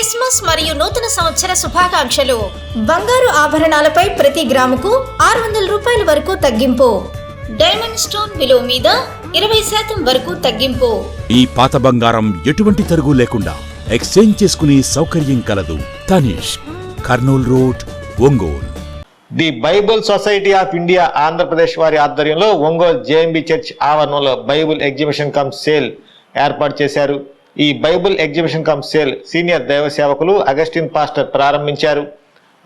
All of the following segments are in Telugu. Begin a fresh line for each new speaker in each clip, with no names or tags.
క్రిస్మస్ మరియు నూతన సంవత్సర శుభాకాంక్షలు. బంగారు ఆభరణాలపై ప్రతి గ్రాముకు 600 రూపాయల వరకు తగ్గింపు. డైమండ్ స్టోన్ విలువ మీద 20% వరకు తగ్గింపు.
ఈ పాత బంగారం ఎటువంటి తరుగు లేకుండా ఎక్స్చేంజ్ చేసుకునే సౌకర్యం కలదు. Tanishq, Kurnool road, Ongole.
The Bible Society of India Andhra Pradesh వారి ఆధ్వర్యంలో ఒంగోలు జేఎంబీ చర్చ్ ఆవరణలో బైబుల్ ఎగ్జిబిషన్ కమ్ సేల్ ఏర్పాటు చేశారు. ఈ Bible exhibition come sale senior దైవ సేవకులు అగస్టిన్ పాస్టర్ ప్రారంభించారు.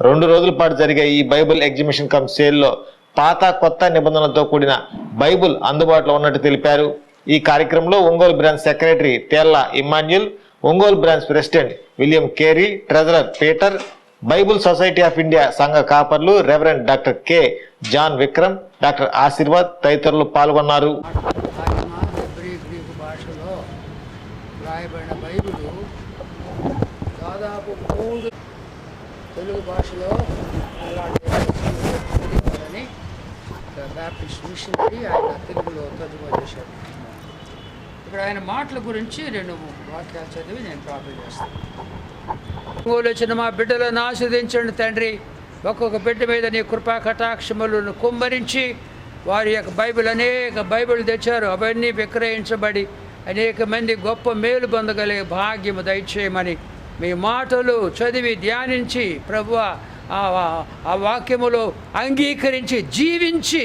2 రోజుల పాటు జరిగే ఈ బైబుల్ ఎగ్జిబిషన్ కమ్ సేల్లో పాత కొత్త నిబంధనలతో కూడిన బైబుల్ అందుబాటులో ఉన్నట్టు తెలిపారు. ఈ కార్యక్రమంలో Ongole branch secretary Tella Immanuel, Ongole branch president William Carey, treasurer Peter, Bible Society of India సంఘ కాపర్లు reverend doctor K John Vikram, doctor Ashirvad తదితరులు పాల్గొన్నారు.
రాయబడిన బైబిలు దాదాపు 3 తెలుగు భాషలో అలాంటి బ్యాప్టిస్ట్ మిషనరీ ఆయన తెలుగులో తర్జుమా చేశారు. ఇప్పుడు ఆయన మాటల గురించి 2 వాక్యాలు చదివి నేను ప్రార్థన చేస్తాను. వచ్చిన మా బిడ్డలను ఆస్వాదించండి తండ్రి. ఒక్కొక్క బిడ్డ మీద నీ కృపా కటాక్షములను కుమ్మరించి వారి యొక్క అనేక బైబిల్ తెచ్చారు. అవన్నీ విక్రయించబడి అనేక మంది గొప్ప మేలు పొందగలిగే భాగ్యము దయచేయమని మీ మాటలు చదివి ధ్యానించి ప్రభువా ఆ వాక్యములో అంగీకరించి జీవించి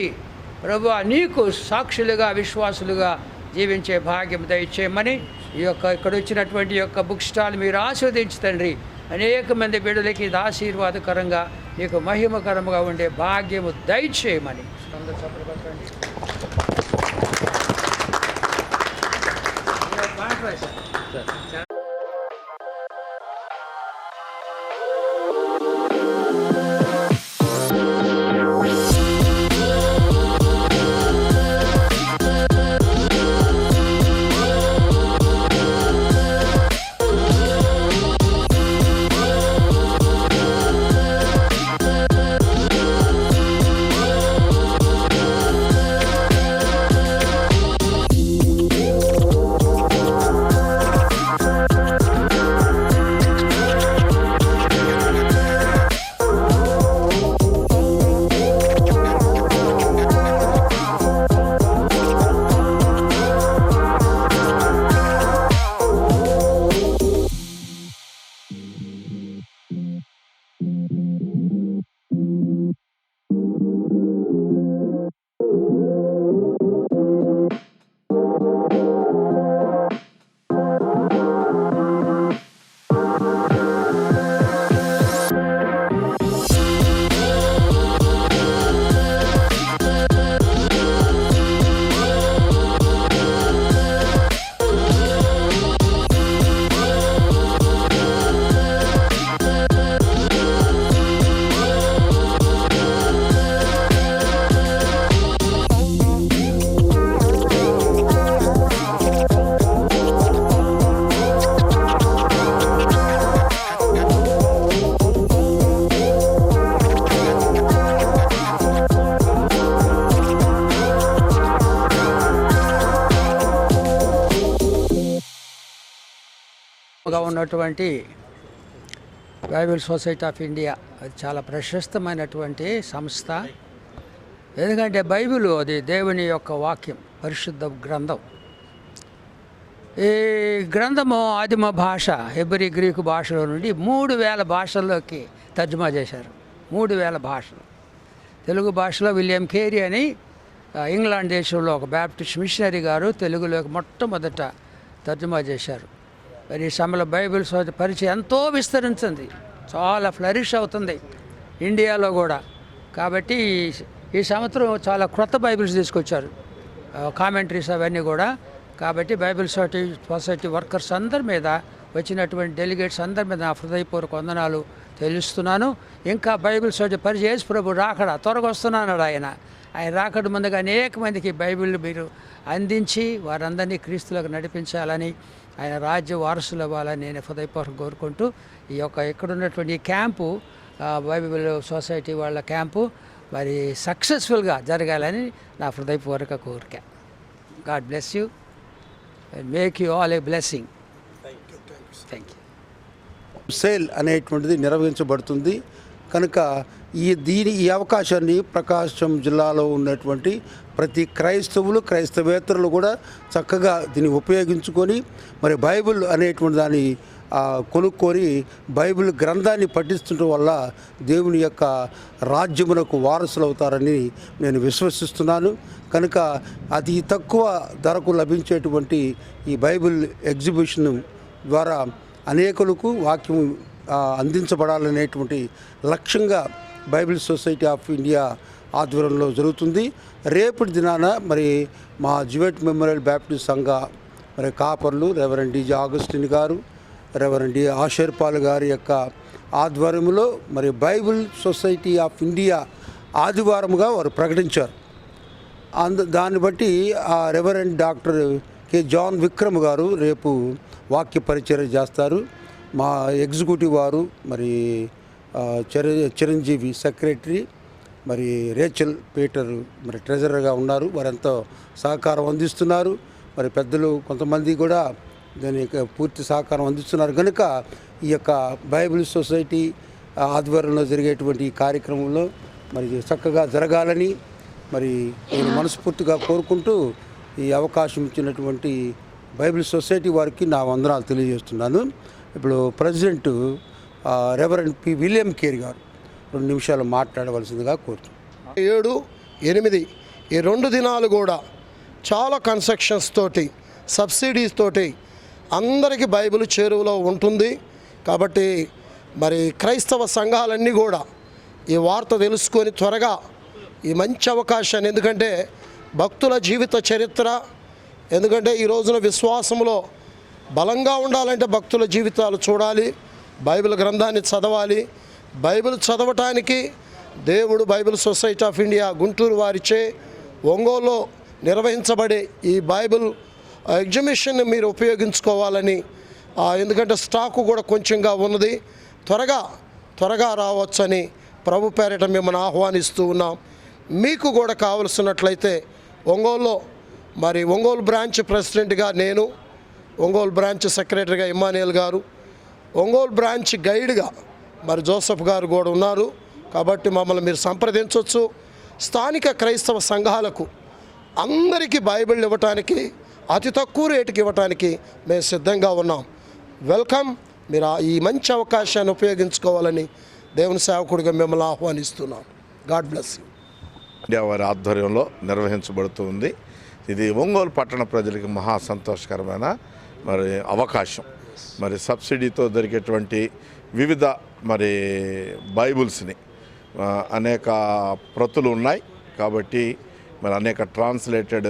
ప్రభువా నీకు సాక్షులుగా విశ్వాసులుగా జీవించే భాగ్యం దయచేయమని ఇక్కడ వచ్చినటువంటి బుక్ స్టాల్ మీరు ఆస్వాదించి తండ్రి అనేక మంది బిడ్డలకి ఇది ఆశీర్వాదకరంగా నీకు మహిమకరంగా ఉండే భాగ్యము దయచేయమని ఉన్నటువంటి బైబిల్ సొసైటీ ఆఫ్ ఇండియా అది చాలా ప్రశస్తమైనటువంటి సంస్థ. ఎందుకంటే బైబిల్ అది దేవుని యొక్క వాక్యం, పరిశుద్ధ గ్రంథం. ఈ గ్రంథము ఆదిమ భాష హెబ్రీ గ్రీకు భాషలో నుండి 3000 భాషల్లోకి తర్జుమా చేశారు. 3000 భాషలు. తెలుగు భాషలో విలియం కేరీ అని ఇంగ్లాండ్ దేశంలో ఒక బ్యాప్టిస్ట్ మిషనరీ గారు తెలుగులోకి మొట్టమొదట తర్జుమా చేశారు. మరి ఈ సమయంలో బైబిల్ పరిచయం ఎంతో విస్తరించింది, చాలా ఫ్లరిష్ అవుతుంది ఇండియాలో కూడా. కాబట్టి ఈ సంవత్సరం చాలా క్రొత్త బైబిల్స్ తీసుకొచ్చారు, కామెంటరీస్ అవన్నీ కూడా. కాబట్టి బైబిల్ సొసైటీ వర్కర్స్ అందరి మీద, వచ్చినటువంటి డెలిగేట్స్ అందరి మీద నా హృదయపూర్వక వందనాలు తెలుస్తున్నాను. ఇంకా బైబిల్ సొసైటీ పరిచయం ప్రభు రాకడ త్వరగా వస్తున్నాడు. ఆయన రాకడ ముందుగా అనేక మందికి బైబిల్ మీరు అందించి వారందరినీ క్రీస్తులకు నడిపించాలని, ఆయన రాజ్య వారసులు అవ్వాలని నేను హృదయపూర్వకంగా కోరుకుంటూ ఇక్కడ ఉన్నటువంటి ఈ క్యాంపు, బైబిల్ సొసైటీ వాళ్ళ క్యాంపు మరి సక్సెస్ఫుల్గా జరగాలని నా హృదయపూర్వక కోరిక. God bless you and make you all a blessing. Thank you.
Sale అనేటువంటిది నిర్వహించబడుతుంది. కనుక ఈ అవకాశాన్ని ప్రకాశం జిల్లాలో ఉన్నటువంటి ప్రతి క్రైస్తవేతరులు కూడా చక్కగా దీన్ని ఉపయోగించుకొని మరి బైబిల్ అనేటువంటి దాన్ని కొనుక్కొని బైబిల్ గ్రంథాన్ని పఠిస్తుండటం వల్ల దేవుని యొక్క రాజ్యమునకు వారసులు అవుతారని నేను విశ్వసిస్తున్నాను. కనుక అతి తక్కువ ధరకు లభించేటువంటి ఈ బైబిల్ ఎగ్జిబిషన్ ద్వారా అనేకులకు వాక్యం అందించబడాలనేటువంటి లక్ష్యంగా బైబిల్ సొసైటీ ఆఫ్ ఇండియా ఆధ్వర్యంలో జరుగుతుంది. రేపటి దినాన మరి మా జివెట్ మెమోరియల్ బ్యాప్టిస్ట్ సంఘ మరి కాపర్లు రెవరెండ్ డి ఆగస్టిన్ గారు, రెవరెండ్ డి ఆషర్పాల్ గారి యొక్క ఆధ్వర్యంలో మరి బైబిల్ సొసైటీ ఆఫ్ ఇండియా ఆదివారముగా వారు ప్రకటించారు. దాన్ని బట్టి ఆ reverend doctor K John Vikram గారు రేపు వాక్య పరిచర్య చేస్తారు. మా ఎగ్జిక్యూటివ్ వారు మరి చిరంజీవి సెక్రటరీ, మరి రేచల్ పీటర్ మరి ట్రెజరర్గా ఉన్నారు. వారెంతో సహకారం అందిస్తున్నారు. మరి పెద్దలు కొంతమంది కూడా దానికి పూర్తి సహకారం అందిస్తున్నారు. కనుక ఈ యొక్క బైబిల్ సొసైటీ ఆధ్వర్యంలో జరిగేటువంటి ఈ కార్యక్రమంలో మరి చక్కగా జరగాలని మరి నేను మనస్ఫూర్తిగా కోరుకుంటూ ఈ అవకాశం ఇచ్చినటువంటి బైబిల్ సొసైటీ వారికి నా వందనాలు తెలియజేస్తున్నాను. ఇప్పుడు president reverend P William care గారు 2 నిమిషాలు మాట్లాడవలసిందిగా కోరుతున్నాను.
7, 8 ఈ 2 దినాలు కూడా చాలా కన్సెక్షన్స్ తోటి, సబ్సిడీస్ తోటి అందరికీ బైబిల్ చేరువలో ఉంటుంది. కాబట్టి మరి క్రైస్తవ సంఘాలన్నీ కూడా ఈ వార్త తెలుసుకొని త్వరగా ఈ మంచి అవకాశాన్ని, ఎందుకంటే భక్తుల జీవిత చరిత్ర, ఎందుకంటే ఈ రోజున విశ్వాసంలో బలంగా ఉండాలంటే భక్తుల జీవితాలు చూడాలి, బైబిల్ గ్రంథాన్ని చదవాలి. బైబిల్ చదవటానికి దేవుడు Bible society of India Guntur వారిచే ఒంగోలులో నిర్వహించబడే ఈ బైబిల్ ఎగ్జిబిషన్ని మీరు ఉపయోగించుకోవాలని, ఎందుకంటే స్టాకు కూడా కొంచెంగా ఉన్నది, త్వరగా రావచ్చని ప్రభు పేరిట మిమ్మల్ని ఆహ్వానిస్తూ ఉన్నాం. మీకు కూడా కావలసినట్లయితే ఒంగోలులో మరి ఒంగోలు బ్రాంచ్ ప్రెసిడెంట్గా నేను, ఒంగోలు బ్రాంచ్ సెక్రటరీగా ఇమ్మానుయేల్ గారు, ఒంగోలు బ్రాంచ్ గైడ్గా మరి జోసెఫ్ గారు కూడా ఉన్నారు. కాబట్టి మమ్మల్ని మీరు సంప్రదించవచ్చు. స్థానిక క్రైస్తవ సంఘాలకు అందరికీ బైబిల్ ఇవ్వటానికి, అతి తక్కువ రేటుకి ఇవ్వటానికి మేము సిద్ధంగా ఉన్నాం. వెల్కమ్. మీరు ఈ మంచి అవకాశాన్ని ఉపయోగించుకోవాలని దేవుని సేవకుడిగా మిమ్మల్ని ఆహ్వానిస్తున్నాం. God bless you.
ఇండియా వారి ఆధ్వర్యంలో నిర్వహించబడుతుంది. ఇది ఒంగోలు పట్టణ ప్రజలకి మహా సంతోషకరమైన మరి అవకాశం. మరి సబ్సిడీతో దొరికేటువంటి వివిధ మరి బైబుల్స్ని అనేక ప్రతులు ఉన్నాయి. కాబట్టి మరి అనేక ట్రాన్స్లేటెడ్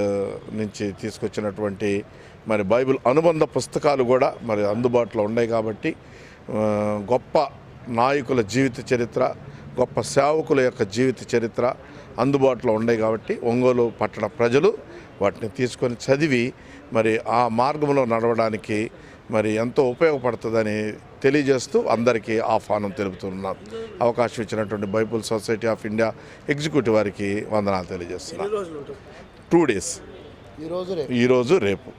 నుంచి తీసుకొచ్చినటువంటి మరి బైబిల్ అనుబంధ పుస్తకాలు కూడా మరి అందుబాటులో ఉన్నాయి. కాబట్టి గొప్ప నాయకుల జీవిత చరిత్ర, గొప్ప సేవకుల యొక్క జీవిత చరిత్ర అందుబాటులో ఉన్నాయి. కాబట్టి ఒంగోలు పట్టణ ప్రజలు వాటిని తీసుకొని చదివి మరి ఆ మార్గంలో నడవడానికి మరి ఎంతో ఉపయోగపడుతుందని తెలియజేస్తూ అందరికీ ఆహ్వానం తెలుపుతున్నారు. అవకాశం ఇచ్చినటువంటి Bible society of India executive వారికి వందనాలు తెలియజేస్తున్నారు. 2 days, ఈరోజు రేపు.